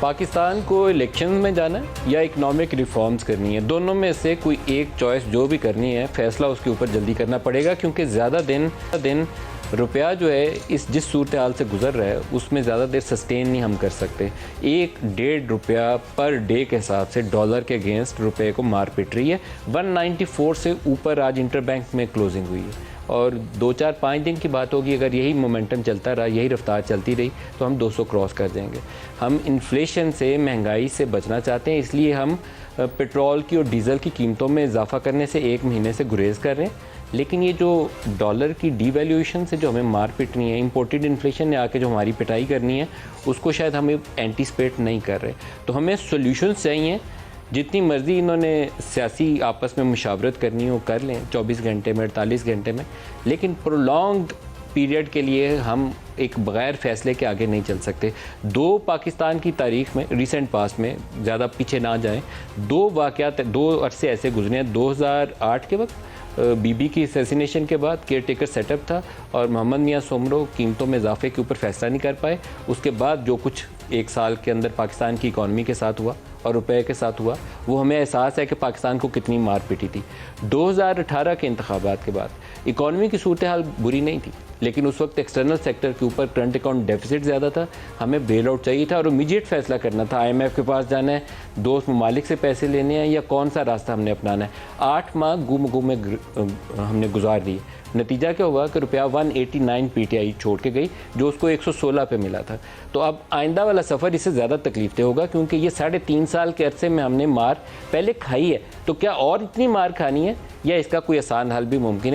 पाकिस्तान को इलेक्शन में जाना है या इकनॉमिक रिफॉर्म्स करनी है, दोनों में से कोई एक चॉइस जो भी करनी है, फैसला उसके ऊपर जल्दी करना पड़ेगा, क्योंकि ज़्यादा दिन रुपया जो है इस जिस सूरत हाल से गुजर रहा है उसमें ज़्यादा देर सस्टेन नहीं हम कर सकते। 1-1.5 रुपया पर डे के हिसाब से डॉलर के अगेंस्ट रुपये को मार पिट रही है। 194 से ऊपर आज इंटरबैंक में क्लोजिंग हुई है और 2-4-5 दिन की बात होगी, अगर यही मोमेंटम चलता रहा, यही रफ्तार चलती रही तो हम 200 क्रॉस कर देंगे। हम इन्फ्लेशन से, महंगाई से बचना चाहते हैं, इसलिए हम पेट्रोल की और डीज़ल की कीमतों में इजाफा करने से 1 महीने से गुरेज कर रहे हैं। लेकिन ये जो डॉलर की डीवैल्यूएशन से जो हमें मार पिटनी है, इंपोर्टेड इन्फ्लेशन ने आके जो हमारी पिटाई करनी है, उसको शायद हमें एंटीसिपेट नहीं कर रहे। तो हमें सॉल्यूशंस चाहिए। जितनी मर्ज़ी इन्होंने सियासी आपस में मुशावरत करनी हो कर लें 24 घंटे में, 48 घंटे में, लेकिन प्रोलॉन्ग्ड पीरियड के लिए हम एक बग़ैर फ़ैसले के आगे नहीं चल सकते। पाकिस्तान की तारीख़ में, रिसेंट पास्ट में, ज़्यादा पीछे ना जाएं, 2 वाक़यात, 2 अरसे ऐसे गुजरे हैं। 2008 के वक्त बीबी की असैसिनेशन के बाद केयर टेकर सेटअप था और मोहम्मद मियां सोमरो कीमतों में इजाफे के ऊपर फैसला नहीं कर पाए। उसके बाद जो कुछ 1 साल के अंदर पाकिस्तान की इकॉनमी के साथ हुआ और रुपए के साथ हुआ, वो हमें एहसास है कि पाकिस्तान को कितनी मार पिटी थी। 2018 के इंतखाबात के बाद इकॉनमी की सूरत हाल बुरी नहीं थी, लेकिन उस वक्त एक्सटर्नल सेक्टर के ऊपर करंट अकाउंट डेफिसिट ज़्यादा था। हमें बेल आउट चाहिए था और इमीडिएट फैसला करना था, IMF के पास जाना है, दोस्त ममालिक से पैसे लेने हैं या कौन सा रास्ता हमने अपनाना है। 8 माह गुम में हमने गुजार दिए। नतीजा क्या हुआ कि रुपया 189 PTI छोड़ के गई, जो उसको 116 पे मिला था। तो अब आइंदा वाला सफ़र इससे ज़्यादा तकलीफ होगा, क्योंकि ये 3.5 साल के अरसे में हमने मार पहले खाई है, तो क्या और इतनी मार खानी है या इसका कोई आसान हल भी मुमकिन है?